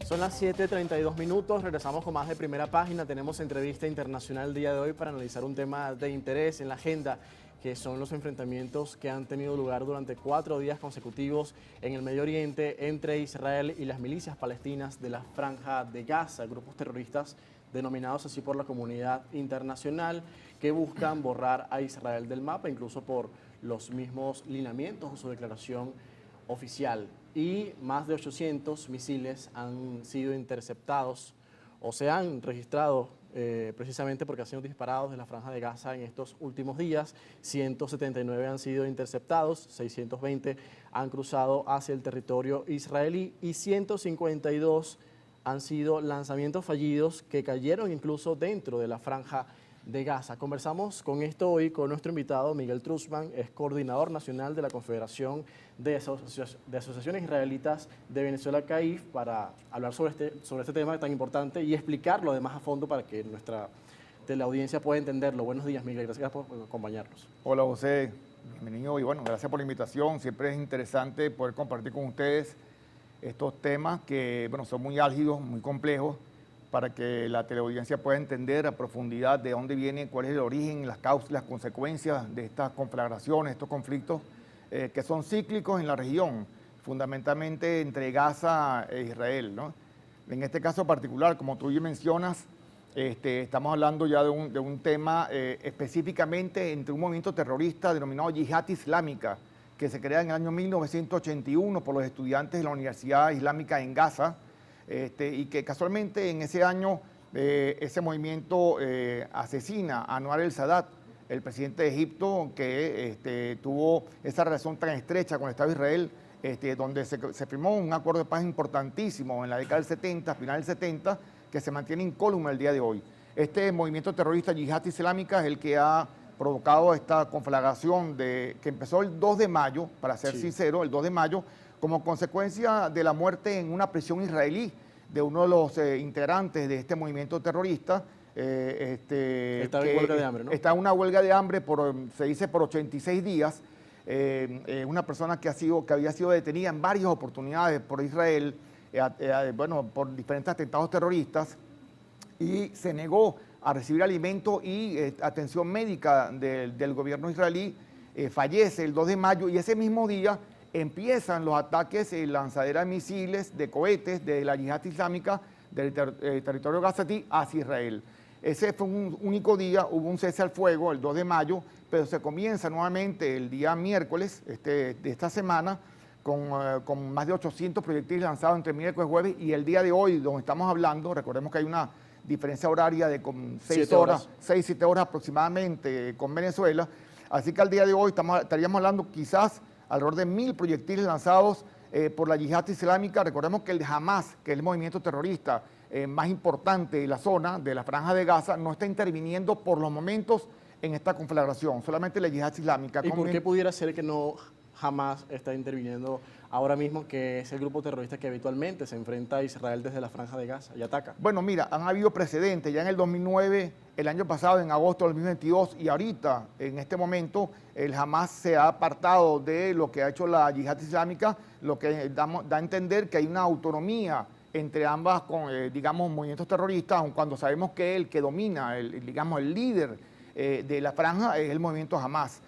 Son las 7:32 minutos, regresamos con más de Primera Página. Tenemos entrevista internacional el día de hoy para analizar un tema de interés en la agenda, que son los enfrentamientos que han tenido lugar durante 4 días consecutivos en el Medio Oriente entre Israel y las milicias palestinas de la Franja de Gaza, grupos terroristas denominados así por la comunidad internacional, que buscan borrar a Israel del mapa, incluso por los mismos lineamientos o su declaración oficial. Y más de 800 misiles han sido interceptados o se han registrado precisamente porque han sido disparados de la Franja de Gaza en estos últimos días. 179 han sido interceptados, 620 han cruzado hacia el territorio israelí y 152 han sido lanzamientos fallidos que cayeron incluso dentro de la Franja de Gaza. Conversamos con esto hoy con nuestro invitado Miguel Truzman, es coordinador nacional de la Confederación de Asociaciones Israelitas de Venezuela, CAIF, para hablar sobre este tema tan importante y explicarlo además a fondo para que nuestra teleaudiencia pueda entenderlo. Buenos días, Miguel, gracias por acompañarnos. Hola, José, bienvenido y bueno, gracias por la invitación. Siempre es interesante poder compartir con ustedes estos temas que bueno, son muy álgidos, muy complejos, para que la teleaudiencia pueda entender a profundidad de dónde viene, cuál es el origen, las causas, las consecuencias de estas conflagraciones, estos conflictos que son cíclicos en la región, fundamentalmente entre Gaza e Israel, ¿no? En este caso particular, como tú ya mencionas, estamos hablando ya de un tema específicamente entre un movimiento terrorista denominado Yihad Islámica, que se crea en el año 1981 por los estudiantes de la Universidad Islámica en Gaza, y que casualmente en ese año ese movimiento asesina a Anwar el-Sadat, el presidente de Egipto, que tuvo esa relación tan estrecha con el Estado de Israel, donde se firmó un acuerdo de paz importantísimo en la década del 70, final del 70, que se mantiene incólume el día de hoy. Este movimiento terrorista Yihad Islámica es el que ha provocado esta conflagración que empezó el 2 de mayo, para ser sincero, el 2 de mayo, como consecuencia de la muerte en una prisión israelí de uno de los integrantes de este movimiento terrorista. Está en huelga de hambre, ¿no? Está en una huelga de hambre, se dice, por 86 días. Una persona que había sido detenida en varias oportunidades por Israel, bueno, por diferentes atentados terroristas, y se negó a recibir alimento y atención médica del gobierno israelí. Fallece el 2 de mayo y ese mismo día empiezan los ataques y lanzadera de misiles, de cohetes de la Yihad Islámica del territorio gazatí hacia Israel. Ese fue un único día, hubo un cese al fuego el 2 de mayo, pero se comienza nuevamente el día miércoles de esta semana con más de 800 proyectiles lanzados entre miércoles y jueves, y el día de hoy, donde estamos hablando, recordemos que hay una diferencia horaria de 6 horas, 7 horas aproximadamente con Venezuela, así que al día de hoy estaríamos hablando quizás alrededor de 1000 proyectiles lanzados por la Yihad Islámica. Recordemos que el Hamas, que es el movimiento terrorista más importante de la zona, de la Franja de Gaza, no está interviniendo por los momentos en esta conflagración, solamente la Yihad Islámica. ¿Y por qué pudiera ser que no Hamas está interviniendo ahora mismo, que es el grupo terrorista que habitualmente se enfrenta a Israel desde la Franja de Gaza y ataca? Bueno, mira, han habido precedentes, ya en el 2009, el año pasado, en agosto del 2022, y ahorita, en este momento, el Hamas se ha apartado de lo que ha hecho la Yihad Islámica, lo que da a entender que hay una autonomía entre ambas, digamos, movimientos terroristas, aun cuando sabemos que el que domina, digamos, el líder de la franja es el movimiento Hamas.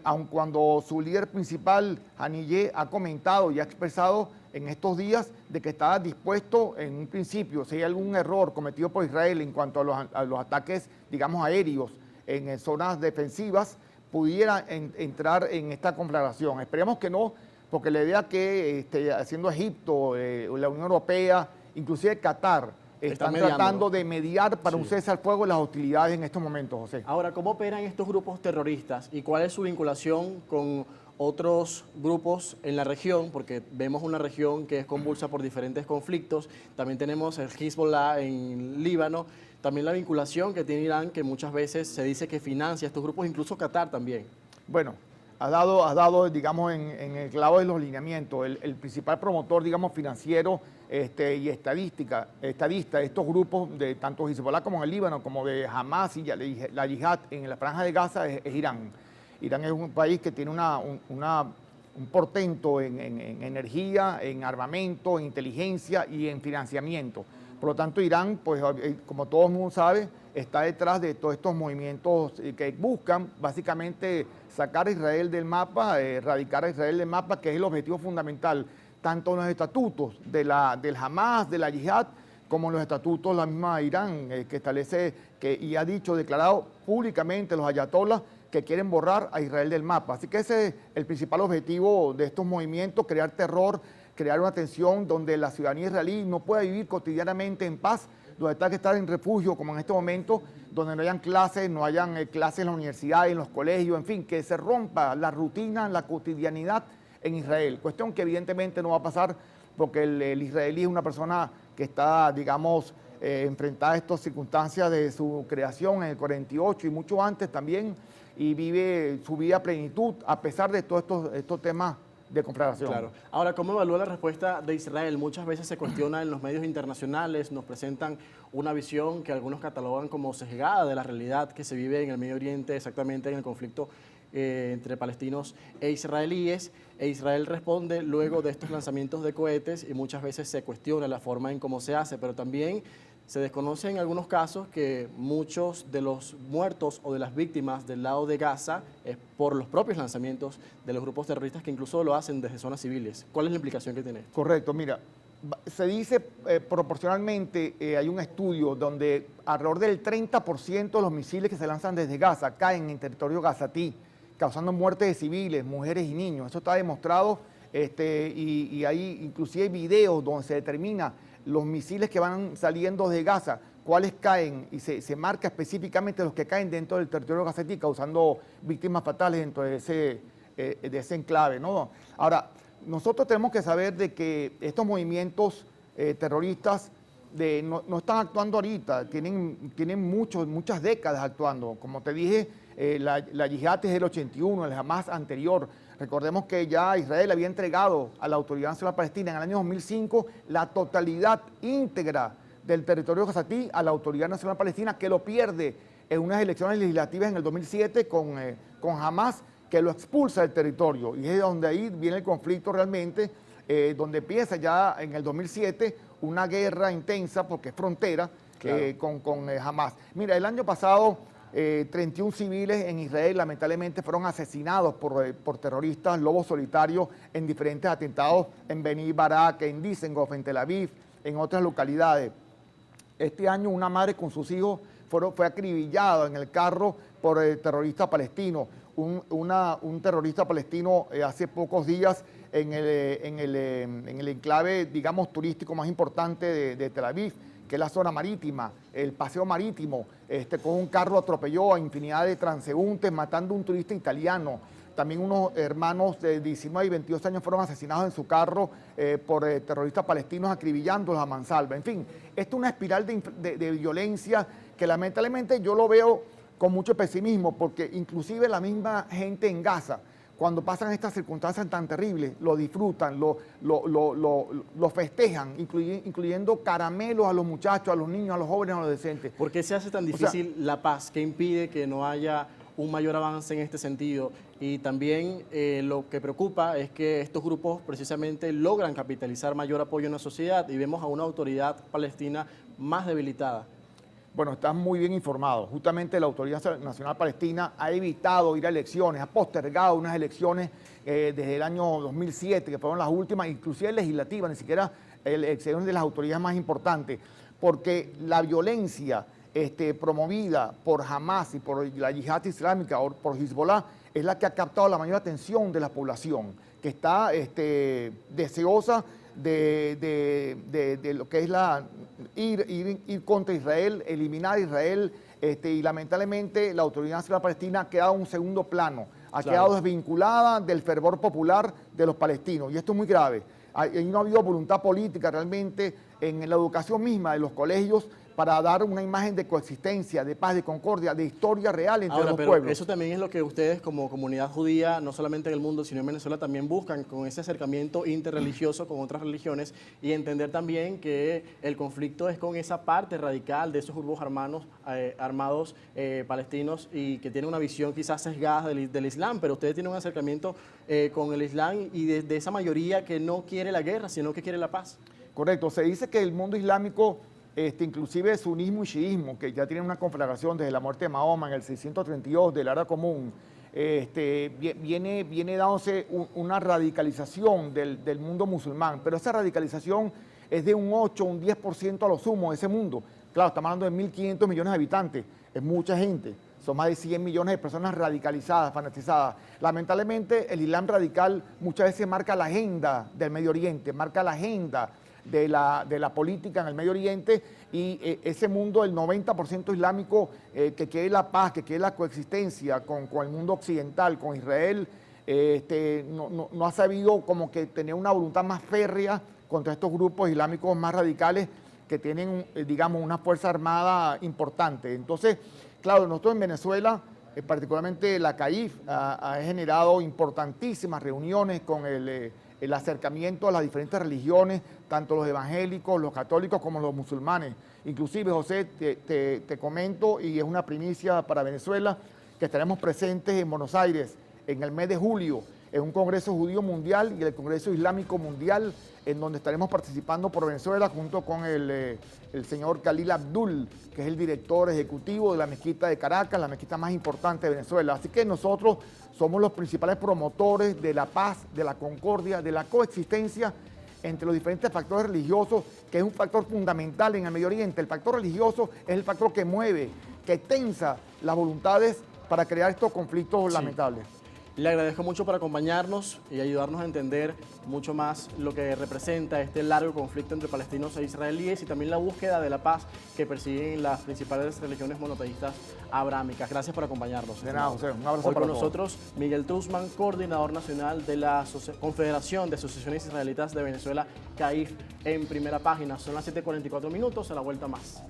Aun cuando su líder principal, Haniyeh, ha comentado y ha expresado en estos días de que estaba dispuesto en un principio, si hay algún error cometido por Israel en cuanto a los ataques, digamos, aéreos en zonas defensivas, pudiera entrar en esta conflagración. Esperemos que no, porque la idea que haciendo Egipto, la Unión Europea, inclusive Qatar, están tratando de mediar para un cese al fuego de las hostilidades en estos momentos, José. Ahora, ¿cómo operan estos grupos terroristas y cuál es su vinculación con otros grupos en la región? Porque vemos una región que es convulsa por diferentes conflictos. También tenemos el Hezbollah en Líbano. También la vinculación que tiene Irán, que muchas veces se dice que financia estos grupos, incluso Qatar también. Bueno, has dado, digamos, en el clavo de los lineamientos. El principal promotor, digamos, financiero y estadista de estos grupos, de tanto Hezbollah como en el Líbano, como de Hamas y la Yihad en la Franja de Gaza, es Irán. Irán es un país que tiene una un portento en energía, en armamento, en inteligencia y en financiamiento. Por lo tanto, Irán, pues como todo el mundo sabe, está detrás de todos estos movimientos que buscan básicamente sacar a Israel del mapa, erradicar a Israel del mapa, que es el objetivo fundamental, tanto en los estatutos del Hamas, de la Yihad, como en los estatutos de la misma Irán, que establece y ha declarado públicamente los ayatolás que quieren borrar a Israel del mapa. Así que ese es el principal objetivo de estos movimientos, crear terror, crear una tensión donde la ciudadanía israelí no pueda vivir cotidianamente en paz, donde está que estar en refugio, como en este momento, donde no hayan clases, no hayan clases en la universidad, en los colegios, en fin, que se rompa la rutina, la cotidianidad en Israel. Cuestión que evidentemente no va a pasar porque el israelí es una persona que está, digamos, enfrentada a estas circunstancias de su creación en el 48 y mucho antes también, y vive su vida a plenitud a pesar de todos estos temas de conflagración. Claro. Ahora, ¿cómo evalúa la respuesta de Israel? Muchas veces se cuestiona en los medios internacionales, nos presentan una visión que algunos catalogan como sesgada de la realidad que se vive en el Medio Oriente, exactamente en el conflicto entre palestinos e israelíes. E Israel responde luego de estos lanzamientos de cohetes y muchas veces se cuestiona la forma en cómo se hace, pero también se desconoce en algunos casos que muchos de los muertos o de las víctimas del lado de Gaza es por los propios lanzamientos de los grupos terroristas que incluso lo hacen desde zonas civiles. ¿Cuál es la implicación que tiene esto? Correcto, mira, se dice proporcionalmente, hay un estudio donde alrededor del 30% de los misiles que se lanzan desde Gaza caen en territorio gazatí, causando muertes de civiles, mujeres y niños. Eso está demostrado y hay inclusive videos donde se determina los misiles que van saliendo de Gaza, cuáles caen, y se marca específicamente los que caen dentro del territorio gazatí, causando víctimas fatales dentro de ese enclave, ¿no? Ahora, nosotros tenemos que saber de que estos movimientos terroristas no están actuando ahorita, tienen muchas décadas actuando. Como te dije, la Yihad es del 81, el Hamas anterior. Recordemos que ya Israel había entregado a la Autoridad Nacional Palestina en el año 2005 la totalidad íntegra del territorio gazatí a la Autoridad Nacional Palestina, que lo pierde en unas elecciones legislativas en el 2007 con Hamas, que lo expulsa del territorio. Y es donde ahí viene el conflicto realmente, donde empieza ya en el 2007 una guerra intensa, porque es frontera, claro, con Hamas. Mira, el año pasado 31 civiles en Israel lamentablemente fueron asesinados por terroristas lobos solitarios en diferentes atentados en Beni Barak, en Dizengoff, en Tel Aviv, en otras localidades. Este año una madre con sus hijos fue acribillada en el carro por terroristas palestinos. Un terrorista palestino hace pocos días en el enclave, digamos, turístico más importante de Tel Aviv, que es la zona marítima, el paseo marítimo, con un carro atropelló a infinidad de transeúntes, matando a un turista italiano. También unos hermanos de 19 y 22 años fueron asesinados en su carro por terroristas palestinos, acribillándolos a mansalva. En fin, esto es una espiral de violencia que lamentablemente yo lo veo con mucho pesimismo, porque inclusive la misma gente en Gaza, cuando pasan estas circunstancias tan terribles, lo disfrutan, lo festejan, incluyendo caramelos a los muchachos, a los niños, a los jóvenes, a los adolescentes. ¿Por qué se hace tan difícil la paz? ¿Qué impide que no haya un mayor avance en este sentido? Y también lo que preocupa es que estos grupos precisamente logran capitalizar mayor apoyo en la sociedad y vemos a una autoridad palestina más debilitada. Bueno, estás muy bien informado. Justamente la Autoridad Nacional Palestina ha evitado ir a elecciones, ha postergado unas elecciones desde el año 2007, que fueron las últimas, inclusive legislativas, ni siquiera elecciones de las autoridades más importantes, porque la violencia promovida por Hamas y por la Yihad Islámica o por Hezbollah es la que ha captado la mayor atención de la población, que está deseosa de lo que es ir contra Israel, eliminar a Israel, y lamentablemente la Autoridad Nacional Palestina ha quedado en un segundo plano, ha quedado desvinculada del fervor popular de los palestinos, y esto es muy grave. Ahí no ha habido voluntad política realmente en la educación misma de los colegios para dar una imagen de coexistencia, de paz, de concordia, de historia real entre los pero pueblos. eso también es lo que ustedes como comunidad judía, no solamente en el mundo, sino en Venezuela, también buscan con ese acercamiento interreligioso con otras religiones y entender también que el conflicto es con esa parte radical de esos grupos armados palestinos y que tienen una visión quizás sesgada del Islam, pero ustedes tienen un acercamiento con el Islam y de esa mayoría que no quiere la guerra, sino que quiere la paz. Correcto, se dice que el mundo islámico, inclusive sunismo y chiismo, que ya tienen una conflagración desde la muerte de Mahoma en el 632 del Ara Común, viene dándose una radicalización del mundo musulmán, pero esa radicalización es de un 8, un 10% a lo sumo de ese mundo. Claro, estamos hablando de 1.500 millones de habitantes, es mucha gente, son más de 100 millones de personas radicalizadas, fanatizadas. Lamentablemente, el Islam radical muchas veces marca la agenda del Medio Oriente, marca la agenda de la política en el Medio Oriente y ese mundo, el 90% islámico, que quiere la paz, que quiere la coexistencia con el mundo occidental, con Israel, no ha sabido como que tener una voluntad más férrea contra estos grupos islámicos más radicales que tienen, digamos, una fuerza armada importante. Entonces, claro, nosotros en Venezuela, particularmente la CAIF, ha generado importantísimas reuniones con el acercamiento a las diferentes religiones, tanto los evangélicos, los católicos como los musulmanes. Inclusive, José, te comento, y es una primicia para Venezuela, que estaremos presentes en Buenos Aires en el mes de julio, en un Congreso Judío Mundial y el Congreso Islámico Mundial, en donde estaremos participando por Venezuela junto con el señor Khalil Abdul, que es el director ejecutivo de la mezquita de Caracas, la mezquita más importante de Venezuela. Así que nosotros somos los principales promotores de la paz, de la concordia, de la coexistencia entre los diferentes factores religiosos, que es un factor fundamental en el Medio Oriente. El factor religioso es el factor que mueve, que tensa las voluntades para crear estos conflictos lamentables. Le agradezco mucho por acompañarnos y ayudarnos a entender mucho más lo que representa este largo conflicto entre palestinos e israelíes y también la búsqueda de la paz que persiguen las principales religiones monoteístas abrámicas. Gracias por acompañarnos. De nada, José. Un abrazo Hoy para con todos. nosotros Miguel Trusman, coordinador nacional de la Confederación de Asociaciones Israelitas de Venezuela, CAIF, en Primera Página. Son las 7:44 minutos, a la vuelta más.